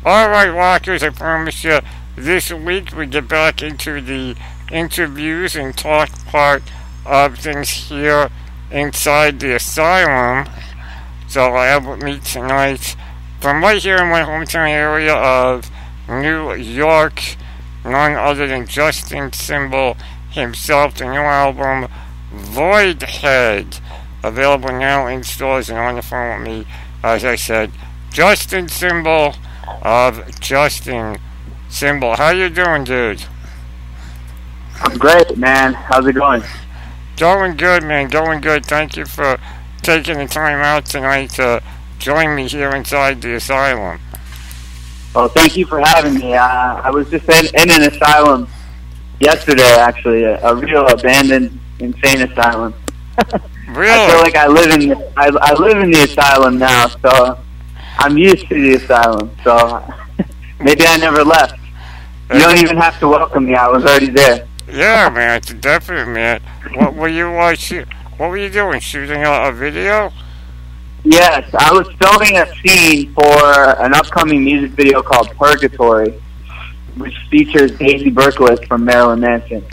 Alright, Rockers, I promise you, this week we get back into the interviews and talk part of things here inside the asylum. So I have with me tonight, from right here in my hometown area of New York, none other than Justin Symbol himself, the new album, Voidhead, available now in stores, and on the phone with me, as I said, Justin Symbol of Justin Symbol. How you doing, dude? I'm great, man. How's it going? Going good, man. Going good. Thank you for taking the time out tonight to join me here inside the asylum. Well, thank you for having me. I was just in an asylum yesterday, actually, a real abandoned, insane asylum. Really? I feel like I live in the asylum now, so I'm used to the asylum. So maybe I never left. You don't even have to welcome me. I was already there. Yeah, man. It's a definite, man. What were you What were you doing? Shooting a video? Yes, I was filming a scene for an upcoming music video called Purgatory, which features Daisy Berkowitz from Marilyn Manson.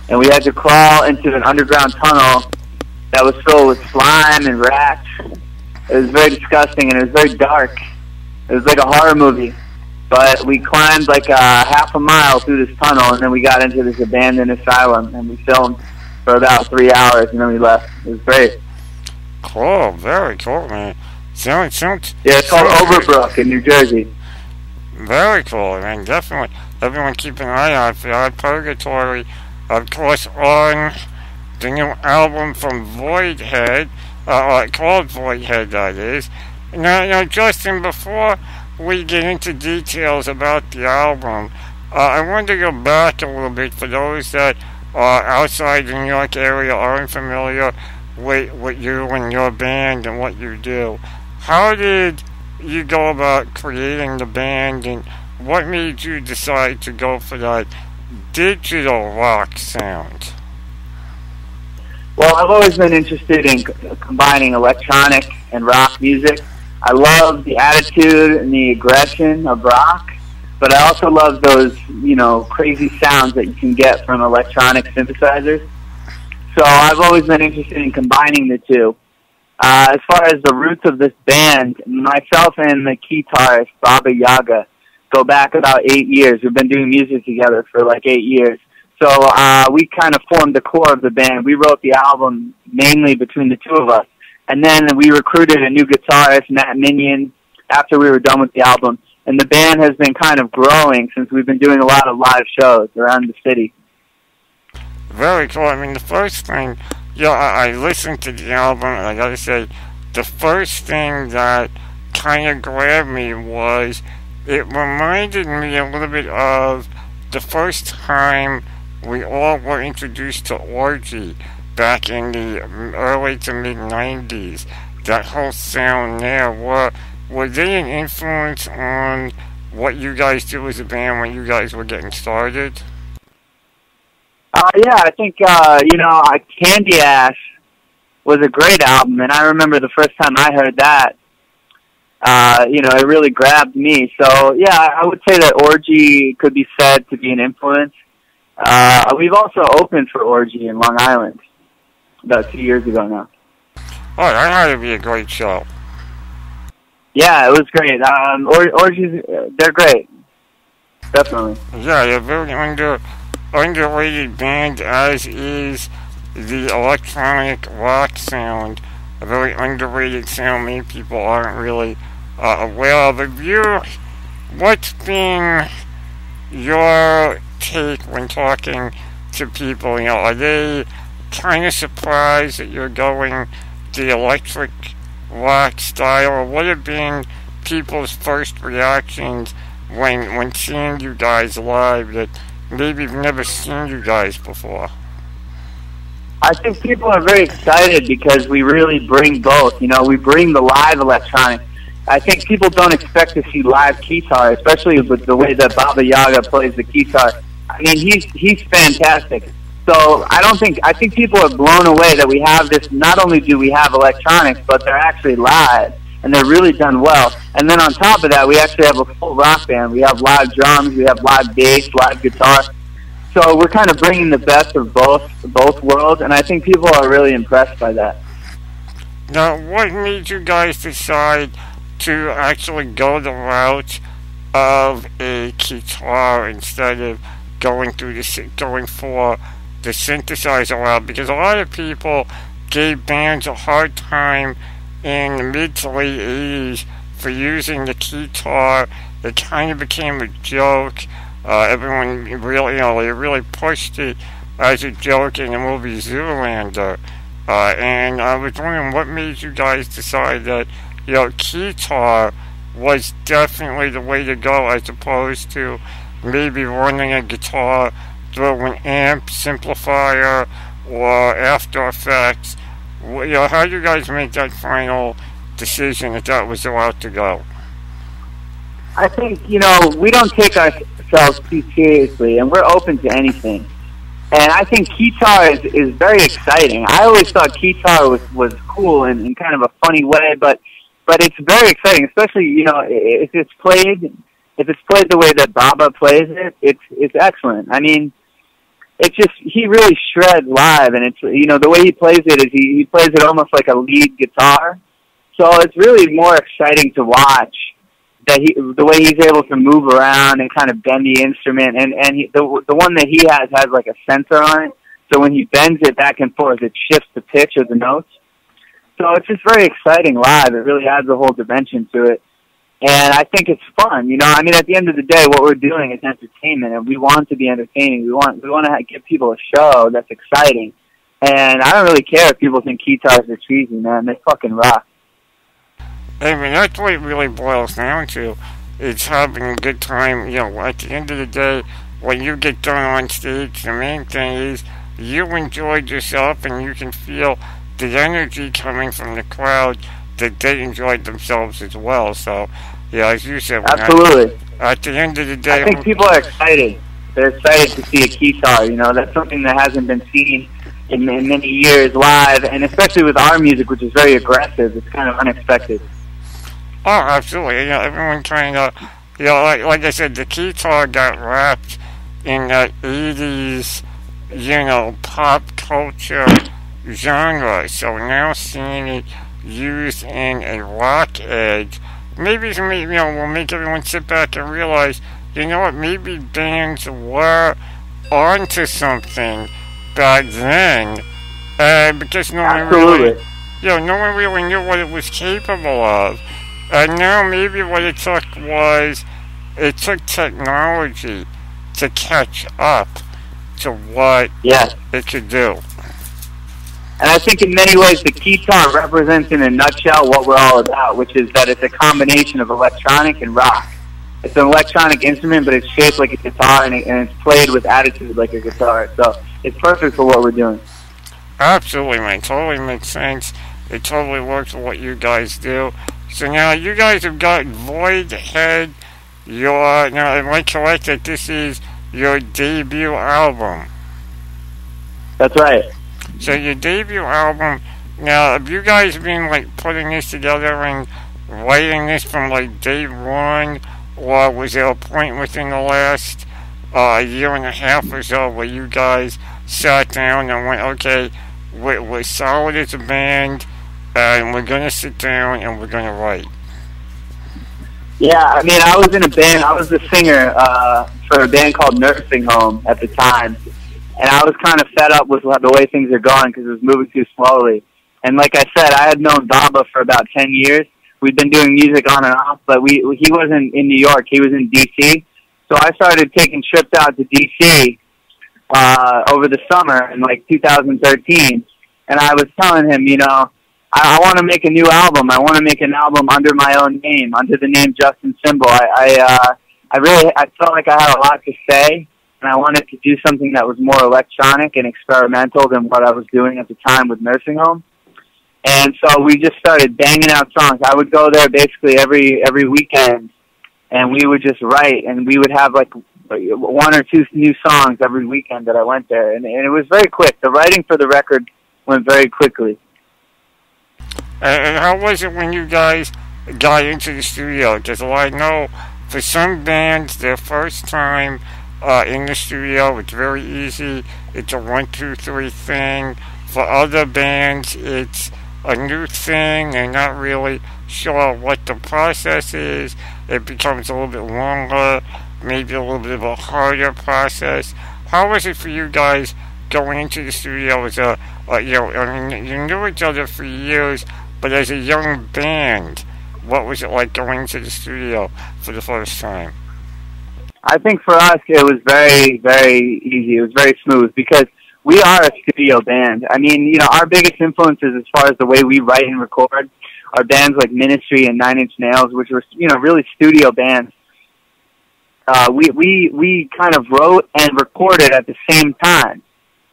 And we had to crawl into an underground tunnel that was filled with slime and rats. It was very disgusting and it was very dark. It was like a horror movie. But we climbed like half a mile through this tunnel, and then we got into this abandoned asylum, and we filmed for about 3 hours, and then we left. It was great. Cool, very cool, man. Sounds yeah, it's called Overbrook in New Jersey. Very cool, man. Definitely. Everyone keep an eye out for that. Purgatory, of course, on the new album from Voidhead, called Voidhead, that is. Now, Justin, before we get into details about the album, I wanted to go back a little bit for those that are outside the New York area, aren't familiar with you and your band and what you do. How did you go about creating the band, and what made you decide to go for that digital rock sound? Well, I've always been interested in combining electronic and rock music. I love the attitude and the aggression of rock, but I also love those, crazy sounds that you can get from electronic synthesizers. So I've always been interested in combining the two. As far as the roots of this band, myself and the guitarist, Baba Yaga, go back about 8 years. We've been doing music together for like 8 years. So we kind of formed the core of the band. We wrote the album mainly between the two of us. And then we recruited a new guitarist, Matt Minion, after we were done with the album. And the band has been kind of growing since we've been doing a lot of live shows around the city. Very cool. I mean, the first thing, I listened to the album, and I gotta say, the first thing that kind of grabbed me was, it reminded me a little bit of the first time we all were introduced to Orgy back in the early to mid-90s. That whole sound there, were they an influence on what you guys do as a band when you guys were getting started? Yeah, I think, Candy Ash was a great album, and I remember the first time I heard that, it really grabbed me. So, yeah, I would say that Orgy could be said to be an influence. We've also opened for Orgy in Long Island about 2 years ago now. Oh, that had to be a great show. Yeah, it was great. Orgies, they're great. Definitely. Yeah, they're very underrated band, as is the electronic rock sound. A very underrated sound many people aren't really aware of. What's been your take when talking to people? Are they kind of surprised that you're going the electric rock style, or what have been people's first reactions when seeing you guys live that maybe have never seen you guys before? I think people are very excited because we really bring both. We bring the live electronic. I think people don't expect to see live guitar, especially with the way that Baba Yaga plays the guitar. I mean, he's fantastic. So I think people are blown away that we have this. Not only do we have electronics, but they're actually live. and they're really done well. And then on top of that, we actually have a full rock band. We have live drums, we have live bass, live guitar. So we're kind of bringing the best of both worlds, and I think people are really impressed by that. Now, what made you guys decide to actually go the route of a guitar instead of going for the synthesizer route? Because a lot of people gave bands a hard time in the mid to late 80s for using the guitar. It kind of became a joke. Everyone really, they really pushed it as a joke in the movie Zoolander. And I was wondering what made you guys decide that, guitar was definitely the way to go as opposed to maybe running a guitar through an amp, simplifier, or After Effects. How do you guys make that final decision that was the route to go? I think, we don't take ourselves too seriously, and we're open to anything. And I think guitar is very exciting. I always thought guitar was cool in kind of a funny way, but it's very exciting, especially, if it's played the way that Baba plays it, it's excellent. I mean, it's just, he really shreds live, and it's, the way he plays it is he plays it almost like a lead guitar. So it's really more exciting to watch the way he's able to move around and kind of bend the instrument, and the one that he has like a sensor on it, so when he bends it back and forth, it shifts the pitch of the notes. So it's just very exciting live. It really adds a whole dimension to it, and I think it's fun. I mean, at the end of the day, what we're doing is entertainment, and we want to be entertaining. We want to give people a show that's exciting, and I don't really care if people think guitars are cheesy, man. They fucking rock. I mean, that's what it really boils down to. It's having a good time. At the end of the day, when you get done on stage, the main thing is you enjoyed yourself and you can feel the energy coming from the crowd that they enjoyed themselves as well. So, as you said, absolutely. At the end of the day, I think people are excited. They're excited to see a guitar. That's something that hasn't been seen in many years live, and especially with our music, which is very aggressive. It's kind of unexpected. Oh, absolutely. Everyone kind of, like I said, the guitar got wrapped in that 80s, pop culture genre. So now seeing it used in a rock edge, maybe will make everyone sit back and realize, maybe bands were onto something back then, because no one really knew what it was capable of. And now maybe what it took technology to catch up to what it could do. And I think in many ways the guitar represents in a nutshell what we're all about, which is that it's a combination of electronic and rock. It's an electronic instrument, but it's shaped like a guitar, and it's played with attitude like a guitar. So it's perfect for what we're doing. Absolutely, man. Totally makes sense. It totally works for what you guys do. So now you guys have got Voidhead. Now, am I correct that this is your debut album? That's right. So your debut album. Now, have you guys been putting this together and writing this from day one, or was there a point within the last year and a half or so where you guys sat down and went, okay, we're solid as a band, and we're going to sit down and we're going to write? Yeah, I mean, I was in a band. I was the singer for a band called Nursing Home at the time, and I was kind of fed up with the way things are going because it was moving too slowly. And like I said, I had known Baba for about 10 years. We'd been doing music on and off, but he wasn't in New York. He was in D.C. So I started taking trips out to D.C. Over the summer in 2013, and I was telling him, I want to make a new album. I want to make an album under my own name, under the name Justin Symbol. I felt like I had a lot to say, and I wanted to do something that was more electronic and experimental than what I was doing at the time with Nursing Home. And so we just started banging out songs. I would go there basically every weekend, and we would just write, and we would have one or two new songs every weekend that I went there, and it was very quick. The writing for the record went very quickly. And how was it when you guys got into the studio? Because I know for some bands, their first time in the studio, it's very easy. It's a 1, 2, 3 thing. For other bands, it's a new thing. They're not really sure what the process is. It becomes a little bit longer, maybe a little bit of a harder process. How was it for you guys going into the studio as a, I mean, you knew each other for years, but as a young band, what was it like going to the studio for the first time? I think for us it was very, very easy. It was very smooth because we are a studio band. I mean, our biggest influences as far as the way we write and record are bands like Ministry and Nine Inch Nails, which were, really studio bands. We kind of wrote and recorded at the same time.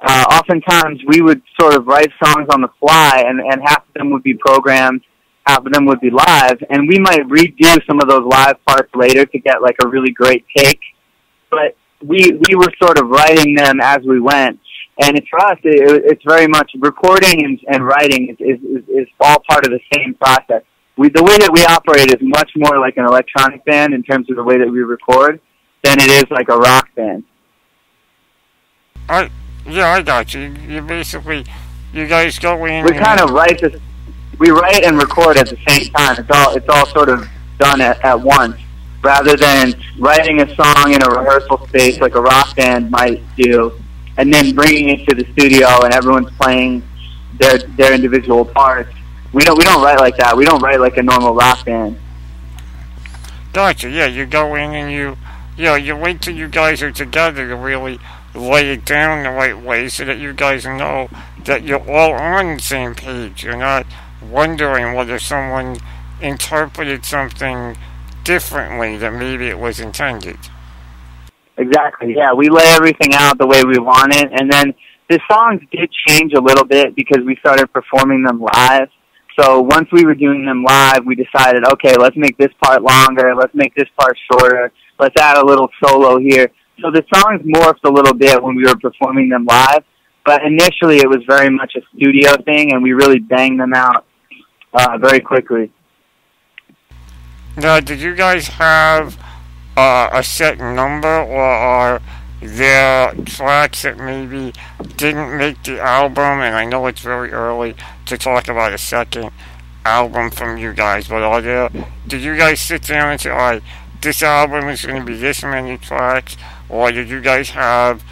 Oftentimes we would sort of write songs on the fly, and half of them would be programmed, half of them would be live, and we might redo some of those live parts later to get like a really great take. But we were sort of writing them as we went. And for us, it's very much recording and writing is all part of the same process. The way that we operate is much more like an electronic band in terms of the way that we record than it is like a rock band. I got you. You basically, you guys go in. We kind of write this. We write and record at the same time. It's all sort of done at once, rather than writing a song in a rehearsal space like a rock band might do, and then bringing it to the studio and everyone's playing their individual parts. We don't write like that. We don't write like a normal rock band. Gotcha. Yeah, you go in and you wait till you guys are together to really lay it down the right way so that you guys know that you're all on the same page. You're not wondering whether someone interpreted something differently than maybe it was intended. Exactly, yeah. We lay everything out the way we want it, and then the songs did change a little bit because we started performing them live. So once we were doing them live, we decided, okay, let's make this part longer, let's make this part shorter, let's add a little solo here. So the songs morphed a little bit when we were performing them live, but initially it was very much a studio thing, and we really banged them out very quickly. Now, did you guys have a set number, or are there tracks that maybe didn't make the album? And I know it's very early to talk about a second album from you guys, but did you guys sit down and say, alright, this album is going to be this many tracks, or did you guys have,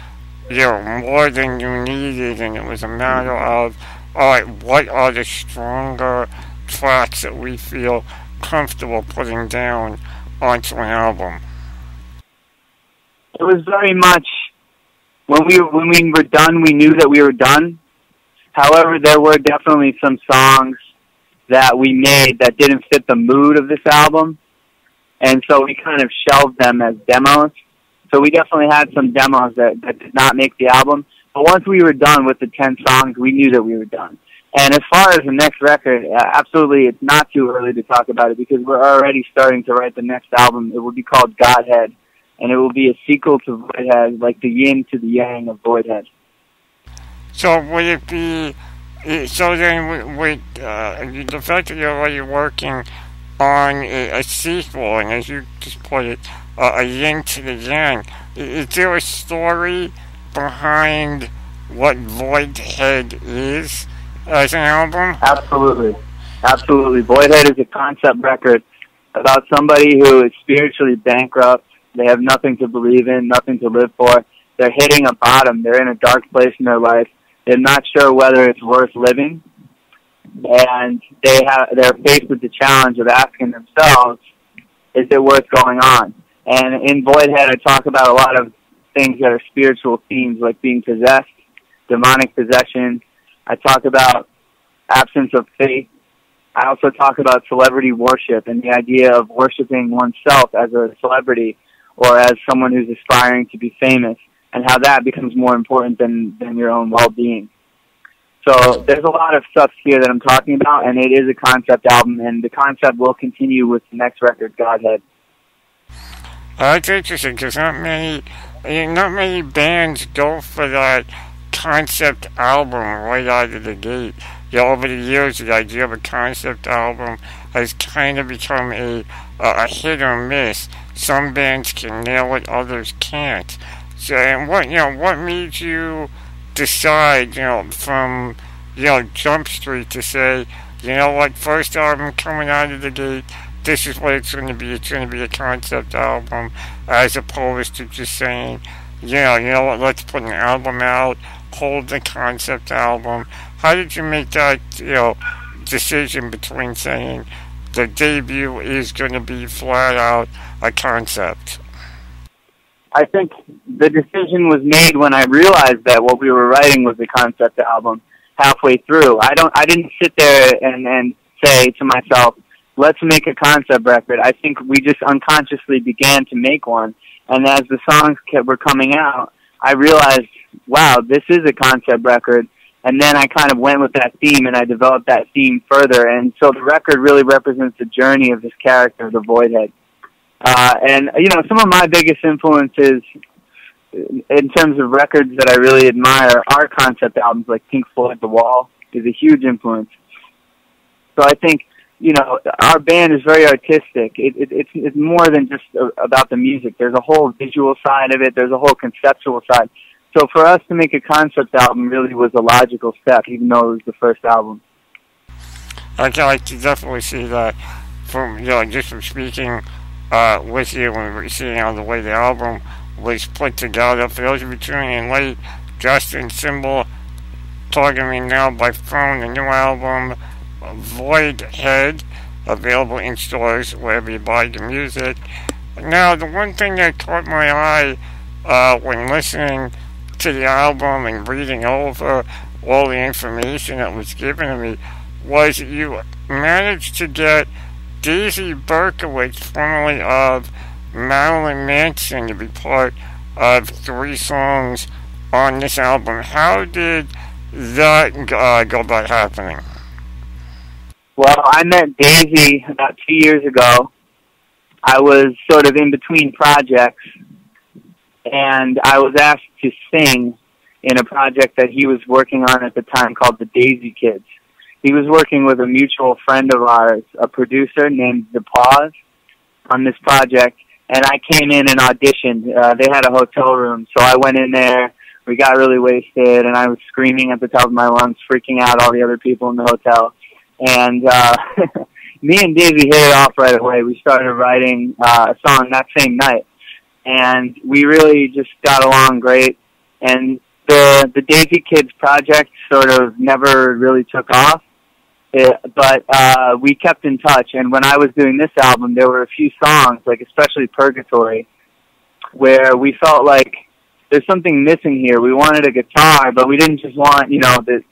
more than you needed, and it was a matter of, alright, what are the stronger tracks that we feel comfortable putting down onto an album? It was very much, when we were done, we knew that we were done. However, there were definitely some songs that we made that didn't fit the mood of this album, and so we kind of shelved them as demos. So we definitely had some demos that did not make the album. But once we were done with the 10 songs, we knew that we were done. And as far as the next record, absolutely, it's not too early to talk about it because we're already starting to write the next album. It will be called Godhead, and it will be a sequel to Voidhead, like the yin to the yang of Voidhead. So would it be, so then with the fact that you're already working on a sequel, and as you just put it, a yin to the yang, is there a story behind what Voidhead is as an album? Absolutely. Absolutely. Voidhead is a concept record about somebody who is spiritually bankrupt. They have nothing to believe in, nothing to live for. They're hitting a bottom. They're in a dark place in their life. They're not sure whether it's worth living. And they're faced with the challenge of asking themselves, is it worth going on? And in Voidhead, I talk about a lot of things that are spiritual themes, like being possessed, demonic possession. I talk about absence of faith. I also talk about celebrity worship and the idea of worshiping oneself as a celebrity or as someone who's aspiring to be famous, and how that becomes more important than your own well-being. So there's a lot of stuff here that I'm talking about, and it is a concept album, and the concept will continue with the next record, Godhead. That's interesting, because not many bands go for that concept album right out of the gate. over the years, the idea of a concept album has kind of become a hit or miss. Some bands can nail it, others can't. So, and what made you decide, from, Jump Street to say, you know what, first album coming out of the gate, this is what it's going to be. It's going to be a concept album, as opposed to just saying, what, let's put an album out, hold the concept album. How did you make that, decision between saying the debut is going to be flat out a concept? I think the decision was made when I realized that what we were writing was a concept album halfway through. I didn't sit there and say to myself, let's make a concept record. I think we just unconsciously began to make one. And as the songs were coming out, I realized, wow, this is a concept record. And then I kind of went with that theme, and I developed that theme further. And so the record really represents the journey of this character, the Voidhead. And, some of my biggest influences in terms of records that I really admire are concept albums like Pink Floyd, The Wall is a huge influence. So I think, our band is very artistic. It's more than just about the music. There's a whole visual side of it. There's a whole conceptual side. So for us to make a concept album really was a logical step, even though it was the first album. I can definitely see that from, just from speaking with you when we were seeing how the way the album was put together. For those of you tuning in late, Justin Symbol talking to me now by phone, the new album, Voidhead, available in stores wherever you buy the music. Now, the one thing that caught my eye when listening to the album and reading over all the information that was given to me was you managed to get Daisy Berkowitz, formerly of Marilyn Manson, to be part of 3 songs on this album. How did that go about happening? Well, I met Daisy about 2 years ago. I was sort of in between projects, and I was asked to sing in a project that he was working on at the time called the Daisy Kids. He was working with a mutual friend of ours, a producer named The Pause, on this project, and I came in and auditioned. They had a hotel room, so I went in there. We got really wasted, and I was screaming at the top of my lungs, freaking out all the other people in the hotel. And me and Daisy hit it off right away. We started writing a song that same night, and we really just got along great. And the Daisy Kids project sort of never really took off, but we kept in touch. And when I was doing this album, there were a few songs, like especially Purgatory, where we felt like there's something missing here. We wanted a guitar, but we didn't just want, this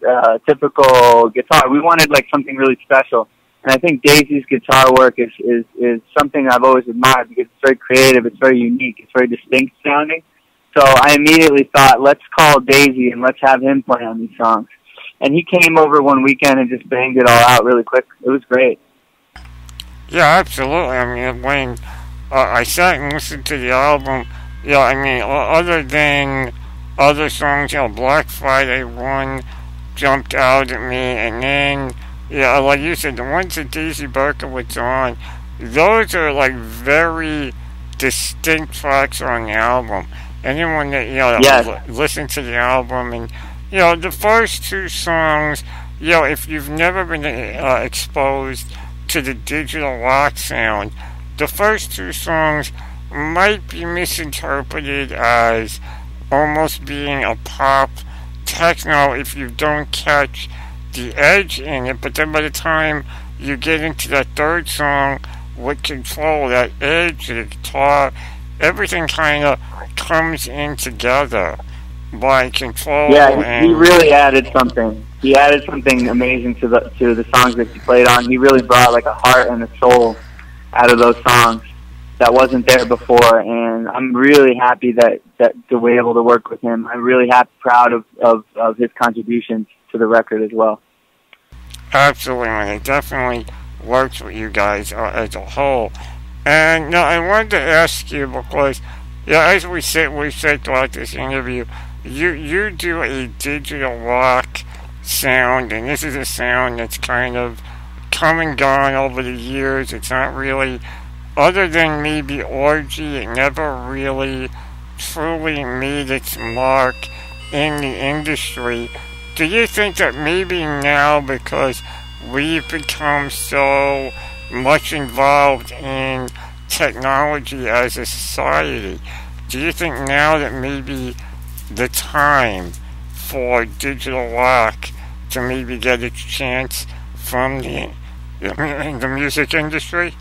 typical guitar. We wanted like something really special. And I think Daisy's guitar work is something I've always admired because it's very creative, it's very unique, it's very distinct sounding. So I immediately thought, let's call Daisy and let's have him play on these songs. And he came over one weekend and just banged it all out really quick. It was great. Yeah, absolutely. I mean, when I sat and listened to the album, other than other songs, Black Friday 1 jumped out at me, and then, like you said, the ones that Daisy Berkowitz on, those are like very distinct tracks on the album. Anyone that, yes. Listen to the album, and, the first 2 songs, if you've never been exposed to the digital rock sound, the first 2 songs might be misinterpreted as almost being a pop techno if you don't catch the edge in it, but then by the time you get into that 3rd song with Control, that edge, the guitar, everything kind of comes in together by Control. Yeah, he really added something. He added something amazing to the songs that he played on. He really brought like a heart and a soul out of those songs that wasn't there before, and I'm really happy that to be able to work with him. I'm really proud of his contributions to the record as well. Absolutely, man. It definitely works with you guys as a whole. And now I wanted to ask you because, as we said throughout this interview, you do a digital rock sound, and this is a sound that's kind of come and gone over the years. It's not really, other than maybe Orgy, it never really truly made its mark in the industry. Do you think that maybe now, because we've become so much involved in technology as a society, do you think now that maybe the time for digital rock to maybe get its chance from the music industry?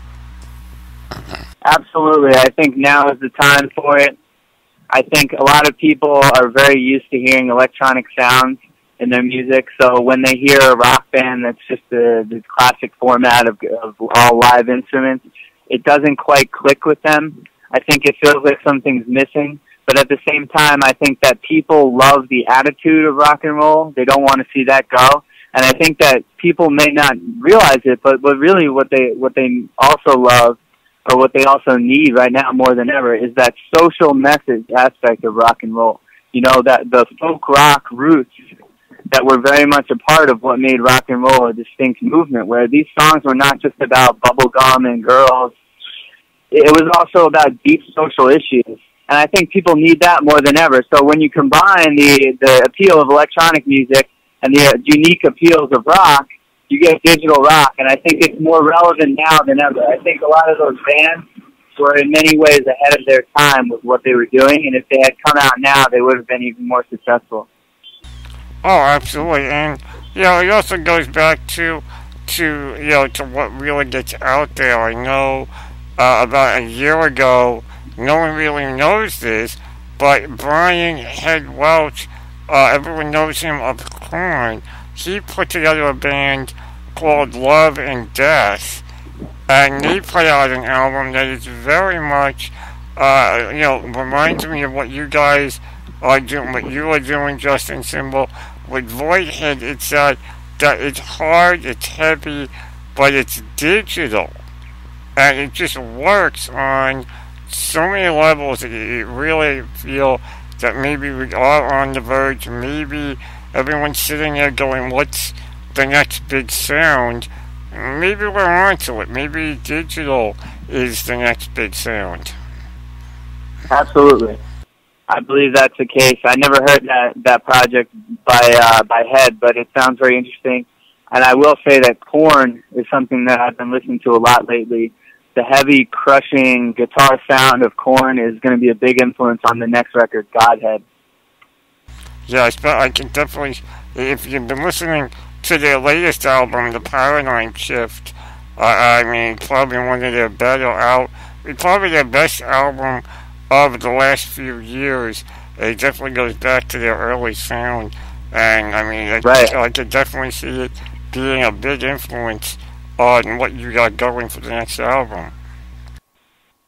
Absolutely. I think now is the time for it. I think a lot of people are very used to hearing electronic sounds in their music, so when they hear a rock band that's just the classic format of all live instruments, it doesn't quite click with them. I think it feels like something's missing, but at the same time, I think that people love the attitude of rock and roll. They don't want to see that go, and I think that people may not realize it, but really what they also love, or what they also need right now more than ever, is that social message aspect of rock and roll. You know, that the folk rock roots that were very much a part of what made rock and roll a distinct movement, where these songs were not just about bubblegum and girls. It was also about deep social issues. And I think people need that more than ever. So when you combine the appeal of electronic music and the unique appeals of rock, you get digital rock. And I think it's more relevant now than ever. I think a lot of those bands were in many ways ahead of their time with what they were doing. And if they had come out now, they would have been even more successful. Oh, absolutely. And, it also goes back to what really gets out there. I know about a year ago, no one really knows this, but Brian Head Welch, everyone knows him of Korn. He put together a band called Love and Death, and they put out an album that is very much, reminds me of what you guys are doing, what you are doing, Justin Symbol, with Voidhead. It's that it's hard, it's heavy, but it's digital, and it just works on so many levels that you really feel that maybe we are on the verge. Maybe everyone's sitting there going, what's the next big sound? Maybe we're onto it. Maybe digital is the next big sound. Absolutely. I believe that's the case. I never heard that project by Head, but it sounds very interesting. And I will say that Korn is something that I've been listening to a lot lately. The heavy, crushing guitar sound of Korn is going to be a big influence on the next record, Godhead. Yeah, I can definitely, if you've been listening to their latest album, The Paradigm Shift, probably one of their probably their best album of the last few years. It definitely goes back to their early sound, and I could definitely see it being a big influence on what you got going for the next album.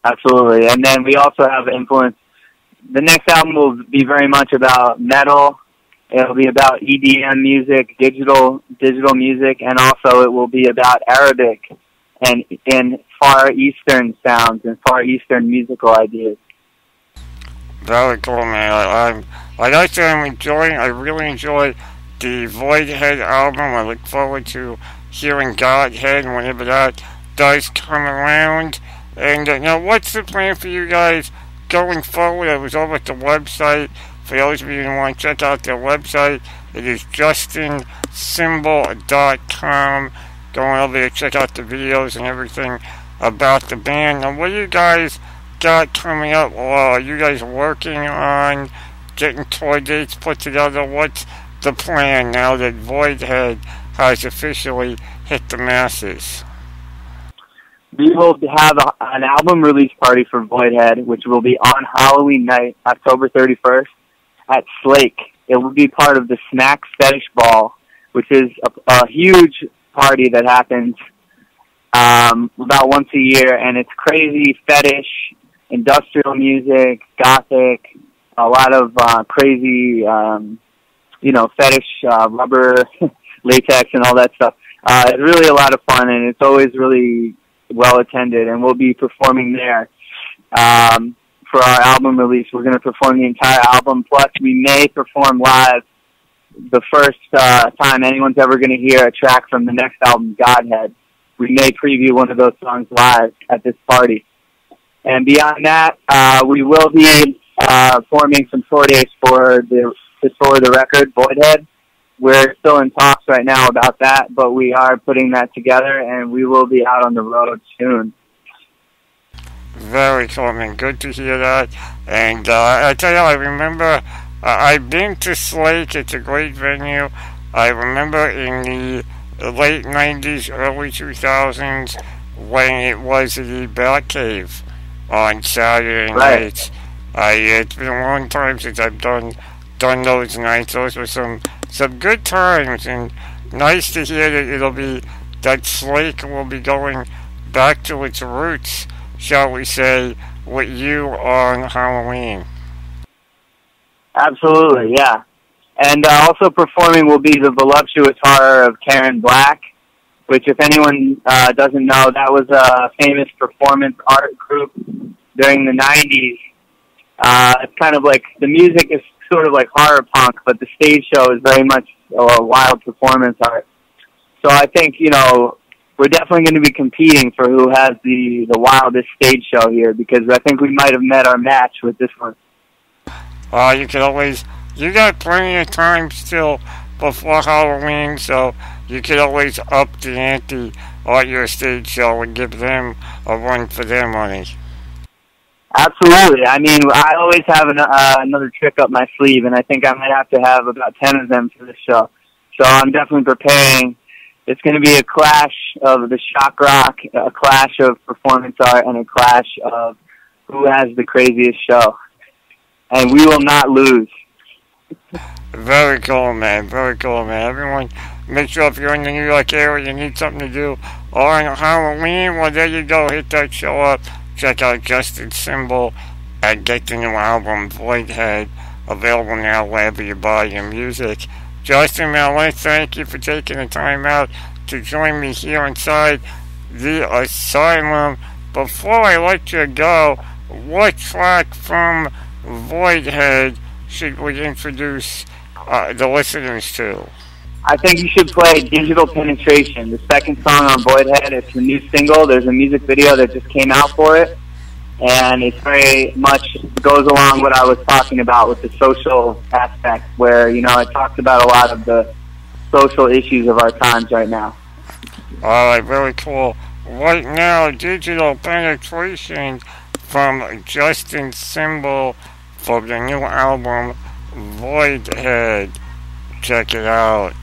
Absolutely, and then we also have influence. The next album will be very much about metal. It'll be about EDM music, digital music, and also it will be about Arabic and Far Eastern sounds and Far Eastern musical ideas. Very cool, man. I really enjoy the Voidhead album. I look forward to hearing Godhead whenever that does come around. And now, what's the plan for you guys going forward? I was over at the website. For those of you who want to check out their website, it is justinsymbol.com. Going over there, check out the videos and everything about the band. Now, what do you guys got coming up? Are you guys working on getting tour dates put together? What's the plan now that Voidhead has officially hit the masses? We will have an album release party for Voidhead, which will be on Halloween night, October 31st, at Slake. It will be part of the Snack Fetish Ball, which is a huge party that happens about once a year, and it's crazy fetish, industrial music, gothic, a lot of crazy, fetish, rubber, latex, and all that stuff. It's really a lot of fun, and it's always really well attended, and we'll be performing there. For our album release, we're going to perform the entire album, plus we may perform live the first time anyone's ever going to hear a track from the next album, Godhead. We may preview one of those songs live at this party. And beyond that, we will be forming some tour dates for the record, Voidhead. We're still in talks right now about that, but we are putting that together, and we will be out on the road soon. Very cool, man. Good to hear that. And I tell you, I remember I've been to Slake. It's a great venue. I remember in the late 90s, early 2000s, when it was the Batcave on Saturday nights. It's been a long time since I've done those nights. Those were some good times, and nice to hear that Slake will be going back to its roots, shall we say, with you on Halloween. Absolutely, yeah. And also performing will be the voluptuous horror of Karen Black, which, if anyone doesn't know, that was a famous performance art group during the 90s. It's kind of like, the music is sort of like horror punk, but the stage show is very much a wild performance art. So I think, we're definitely going to be competing for who has the wildest stage show here, because I think we might have met our match with this one. You got plenty of time still before Halloween, so you could always up the ante on your stage show and give them a run for their money. Absolutely. I mean, I always have another trick up my sleeve, and I think I might have to have about 10 of them for this show. So I'm definitely preparing. It's going to be a clash of the shock rock, a clash of performance art, and a clash of who has the craziest show. And we will not lose. Very cool, man. Very cool, man. Everyone, make sure if you're in the New York area, you need something to do on Halloween, well, there you go. Hit that show up. Check out Justin Symbol and get the new album, Voidhead, available now wherever you buy your music. Justin, man, I want to thank you for taking the time out to join me here inside the Asylum. Before I let you go, what track from Voidhead should we introduce the listeners to? I think you should play Digital Penetration, the second song on Voidhead. It's a new single. There's a music video that just came out for it, and it very much goes along what I was talking about with the social aspect, where, it talks about a lot of the social issues of our times right now. All right, very cool. Right now, Digital Penetration from Justin Symbol for the new album, Voidhead. Check it out.